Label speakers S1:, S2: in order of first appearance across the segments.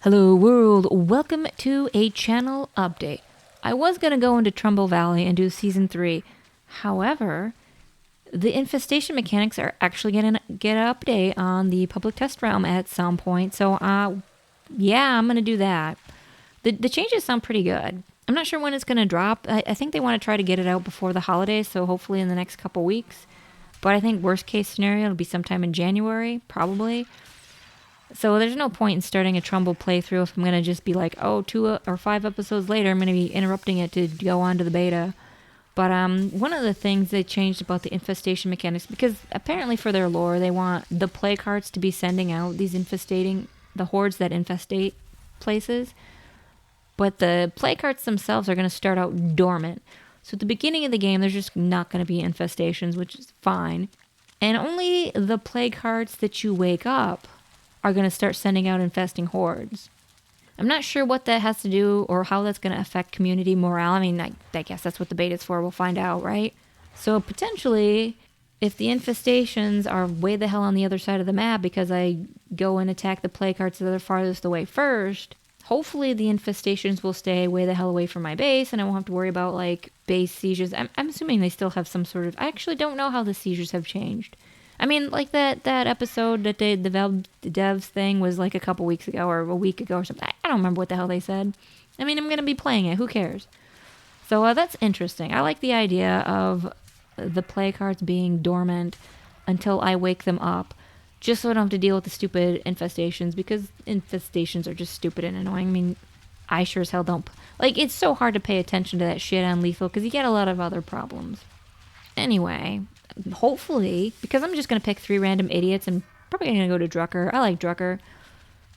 S1: Hello world, welcome to a channel update. I was going to go into Trumbull Valley and do season 3. However, the infestation mechanics are actually going to get an update on the public test realm at some point. So yeah, I'm going to do that. The changes sound pretty good. I'm not sure when it's going to drop. I think they want to try to get it out before the holidays, so hopefully in the next couple weeks. But I think worst case scenario, it'll be sometime in January, probably. So there's no point in starting a Trumbull playthrough if I'm going to just be like, oh, 2 or 5 episodes later, I'm going to be interrupting it to go on to the beta. But one of the things they changed about the infestation mechanics, because apparently for their lore, they want the play cards to be sending out these the hordes that infestate places. But the play cards themselves are going to start out dormant. So at the beginning of the game, there's just not going to be infestations, which is fine. And only the play cards that you wake up are going to start sending out infesting hordes. I'm not sure what that has to do or how that's going to affect community morale. I mean, I guess that's what the beta's for. We'll find out, right? So potentially, if the infestations are way the hell on the other side of the map because I go and attack the play cards that are farthest away first, hopefully the infestations will stay way the hell away from my base and I won't have to worry about like base sieges. I'm assuming they still have some sort of... I actually don't know how the sieges have changed. I mean, like that episode that the devs thing was like a couple weeks ago or a week ago or something. I don't remember what the hell they said. I mean, I'm going to be playing it. Who cares? So that's interesting. I like the idea of the play cards being dormant until I wake them up, just so I don't have to deal with the stupid infestations, because infestations are just stupid and annoying. I mean, I sure as hell don't... Like, it's so hard to pay attention to that shit on Lethal, because you get a lot of other problems. Anyway... Hopefully, because I'm just going to pick 3 random idiots and probably going to go to Drucker. I like Drucker.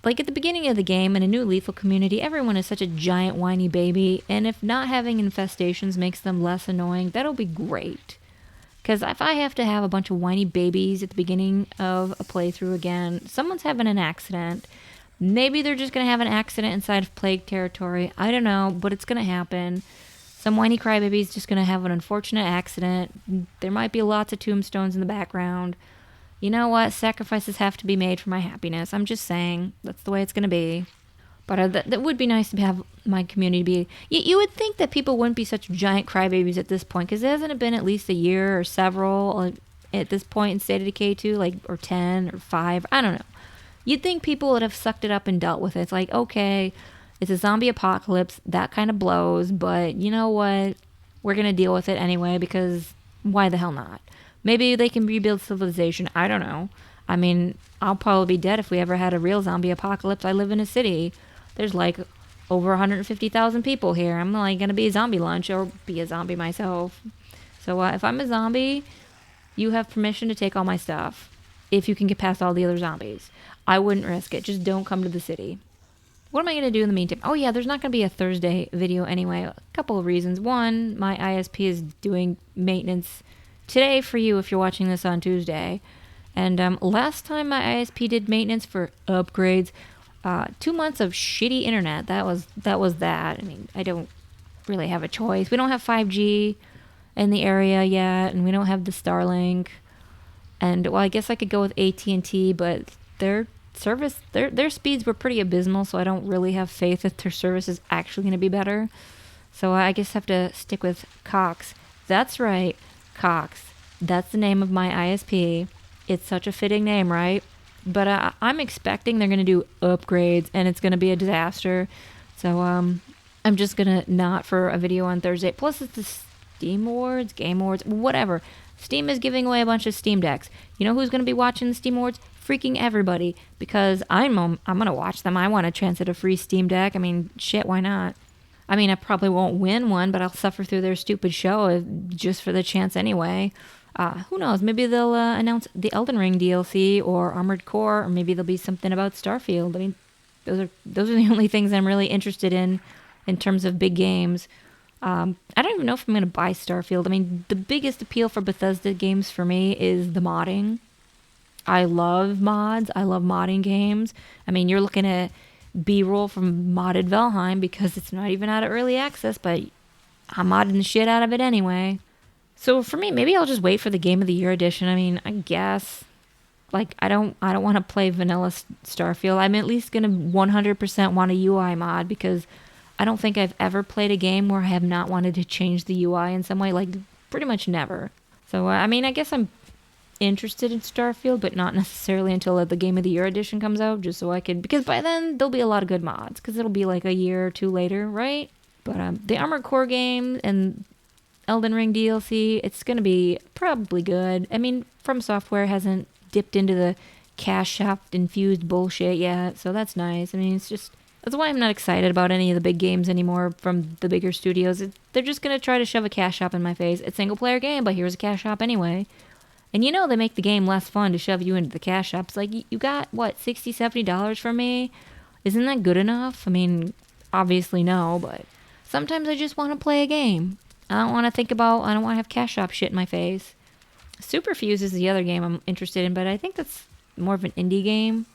S1: Like at the beginning of the game in a new lethal community, everyone is such a giant whiny baby, and if not having infestations makes them less annoying, that'll be great. Because if I have to have a bunch of whiny babies at the beginning of a playthrough again, someone's having an accident. Maybe they're just going to have an accident inside of Plague territory. I don't know, but it's going to happen. Some whiny crybaby's just going to have an unfortunate accident. There might be lots of tombstones in the background. You know what? Sacrifices have to be made for my happiness. I'm just saying. That's the way it's going to be. But that would be nice to have my community be... You would think that people wouldn't be such giant crybabies at this point, because hasn't it been at least a year or several at this point in State of Decay 2? Like, or 10 or 5? I don't know. You'd think people would have sucked it up and dealt with it. It's like, okay... It's a zombie apocalypse. That kind of blows. But you know what? We're going to deal with it anyway, because why the hell not? Maybe they can rebuild civilization. I don't know. I mean, I'll probably be dead if we ever had a real zombie apocalypse. I live in a city. There's like over 150,000 people here. I'm like going to be a zombie lunch or be a zombie myself. So if I'm a zombie, you have permission to take all my stuff. If you can get past all the other zombies. I wouldn't risk it. Just don't come to the city. What am I going to do in the meantime? Oh, yeah, there's not going to be a Thursday video anyway. A couple of reasons. One, my ISP is doing maintenance today for you if you're watching this on Tuesday. And last time my ISP did maintenance for upgrades, 2 months of shitty internet. That was that. I mean, I don't really have a choice. We don't have 5G in the area yet, and we don't have the Starlink. And, well, I guess I could go with AT&T, but their speeds were pretty abysmal, so I don't really have faith that their service is actually going to be better. So I guess I have to stick with Cox. That's right, Cox. That's the name of my ISP. It's such a fitting name, right? But I'm expecting they're going to do upgrades, and it's going to be a disaster. So I'm just going to not for a video on Thursday. Plus, it's the Steam Awards, Game Awards, whatever. Steam is giving away a bunch of Steam Decks. You know who's going to be watching the Steam Awards? Freaking everybody, because I'm going to watch them. I want to transit a free Steam Deck. I mean, shit, why not? I mean, I probably won't win one, but I'll suffer through their stupid show just for the chance anyway. Who knows? Maybe they'll announce the Elden Ring DLC or Armored Core, or maybe there'll be something about Starfield. I mean, those are the only things I'm really interested in terms of big games. I don't even know if I'm going to buy Starfield. I mean, the biggest appeal for Bethesda games for me is the modding. I love mods. I love modding games. I mean, you're looking at B-roll from modded Valheim because it's not even out of early access, but I'm modding the shit out of it anyway. So for me, maybe I'll just wait for the Game of the Year edition. I mean, I guess. Like I don't want to play vanilla Starfield. I'm at least gonna 100% want a UI mod because I don't think I've ever played a game where I have not wanted to change the UI in some way. Like pretty much never. So I mean, I guess I'm interested in Starfield, but not necessarily until the Game of the Year edition comes out, just so I could, because by then there'll be a lot of good mods, because it'll be like a year or two later, right? But the Armored Core game and Elden Ring DLC, it's going to be probably good. I mean, From Software hasn't dipped into the cash shop infused bullshit yet, so that's nice. I mean, it's just, that's why I'm not excited about any of the big games anymore from the bigger studios. They're just going to try to shove a cash shop in my face. It's a single player game, but here's a cash shop anyway. And you know they make the game less fun to shove you into the cash shop. It's like, you got, what, $60, $70 from me? Isn't that good enough? I mean, obviously no, but sometimes I just want to play a game. I don't want to have cash shop shit in my face. Superfuse is the other game I'm interested in, but I think that's more of an indie game.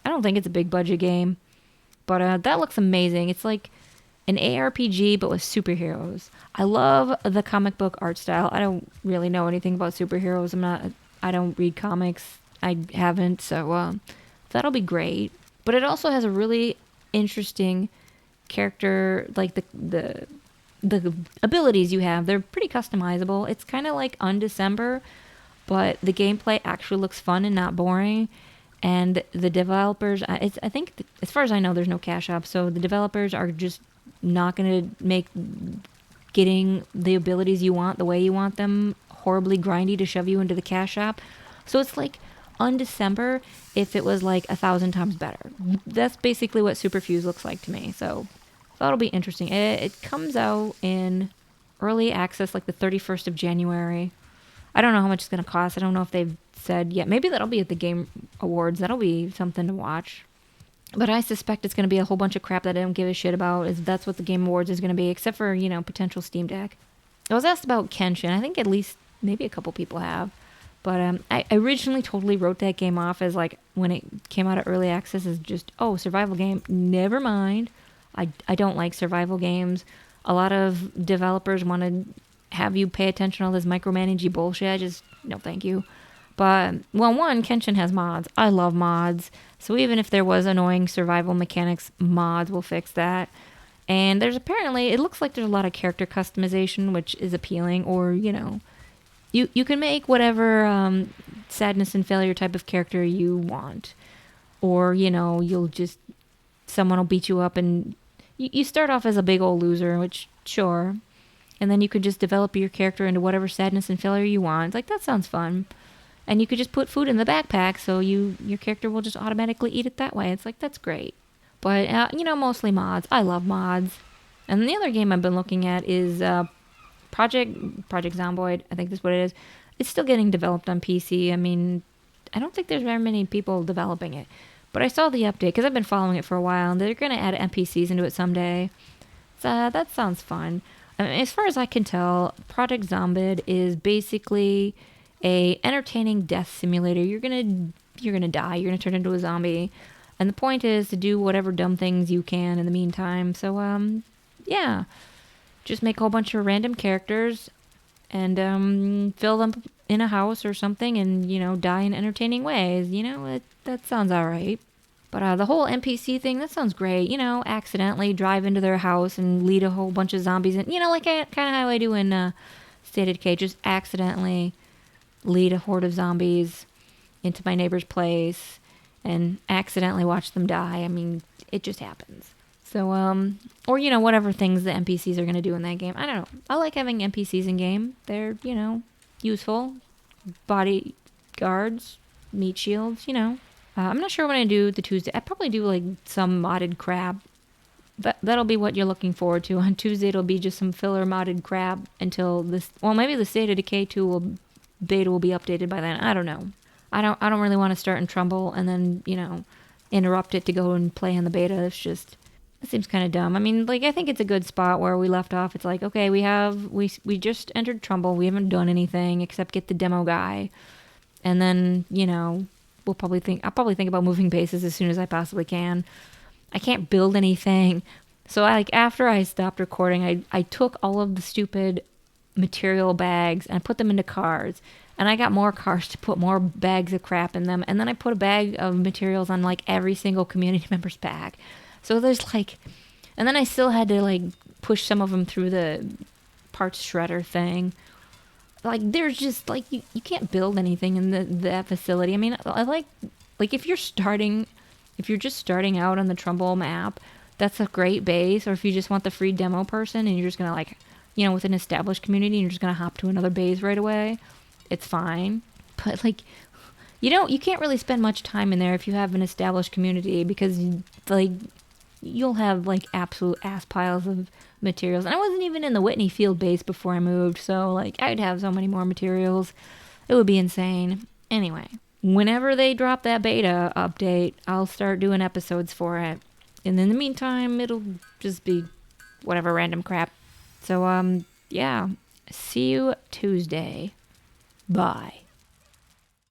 S1: I don't think it's a big budget game. But that looks amazing. It's like an ARPG, but with superheroes. I love the comic book art style. I don't really know anything about superheroes. I don't read comics. I haven't, so that'll be great. But it also has a really interesting character, like the abilities you have. They're pretty customizable. It's kind of like Undecember, but the gameplay actually looks fun and not boring. And the developers, I think, as far as I know, there's no cash shop, so the developers are just not going to make getting the abilities you want the way you want them horribly grindy to shove you into the cash shop. So it's like Undecember if it was like 1,000 times better. That's basically what Superfuse looks like to me. So that'll be interesting. It comes out in early access like the 31st of January. I don't know how much it's going to cost. I don't know if they've said yet. Maybe that'll be at the Game Awards. That'll be something to watch. But I suspect it's going to be a whole bunch of crap that I don't give a shit about. That's what the Game Awards is going to be, except for, potential Steam Deck. I was asked about Kenshin. I think at least maybe a couple people have. But I originally totally wrote that game off as like, when it came out of early access, as just, oh, survival game. Never mind. I don't like survival games. A lot of developers want to have you pay attention to all this micromanaging bullshit. Just, no thank you. But, well, one, Kenshin has mods. I love mods. So even if there was annoying survival mechanics, mods will fix that. And there's apparently, it looks like there's a lot of character customization, which is appealing. Or, you can make whatever sadness and failure type of character you want. Or, you'll just, someone will beat you up and you start off as a big old loser, which, sure. And then you could just develop your character into whatever sadness and failure you want. It's like, that sounds fun. And you could just put food in the backpack, so your character will just automatically eat it that way. It's like, that's great. But, mostly mods. I love mods. And the other game I've been looking at is Project Zomboid. I think that's what it is. It's still getting developed on PC. I mean, I don't think there's very many people developing it. But I saw the update, because I've been following it for a while, and they're going to add NPCs into it someday. So that sounds fun. I mean, as far as I can tell, Project Zomboid is basically a entertaining death simulator. You're gonna die. You're gonna turn into a zombie, and the point is to do whatever dumb things you can in the meantime. So yeah, just make a whole bunch of random characters and fill them in a house or something, and die in entertaining ways. That sounds all right. But the whole NPC thing, that sounds great. Accidentally drive into their house and lead a whole bunch of zombies in. Like kind of how I do in State of Decay, just accidentally lead a horde of zombies into my neighbor's place and accidentally watch them die. I mean, it just happens. So, or, whatever things the NPCs are going to do in that game. I don't know. I like having NPCs in game. They're, useful. Bodyguards, meat shields, I'm not sure what I do the Tuesday. I probably do like some modded crab. That'll be what you're looking forward to. On Tuesday, it'll be just some filler modded crab until this. Well, maybe the State of Decay 2 beta will be updated by then. I don't know. I don't really want to start in Trumbull and then, interrupt it to go and play in the beta. It seems kind of dumb. I mean, like, I think it's a good spot where we left off. It's like, okay, we just entered Trumbull. We haven't done anything except get the demo guy. And then, I'll probably think about moving bases as soon as I possibly can. I can't build anything. So after I stopped recording, I took all of the stupid material bags and I put them into cars. And I got more cars to put more bags of crap in them. And then I put a bag of materials on like every single community member's bag. So there's like, and then I still had to like push some of them through the parts shredder thing. Like there's just like, you can't build anything in that facility. I mean, I like if you're just starting out on the Trumbull map, that's a great base. Or if you just want the free demo person and you're just going to like, with an established community and you're just going to hop to another base right away, it's fine. But like, you can't really spend much time in there if you have an established community, because like you'll have like absolute ass piles of materials. And I wasn't even in the Whitney Field base before I moved, so like I'd have so many more materials. It would be insane. Anyway, whenever they drop that beta update, I'll start doing episodes for it. And in the meantime, it'll just be whatever random crap. So yeah, see you Tuesday. Bye.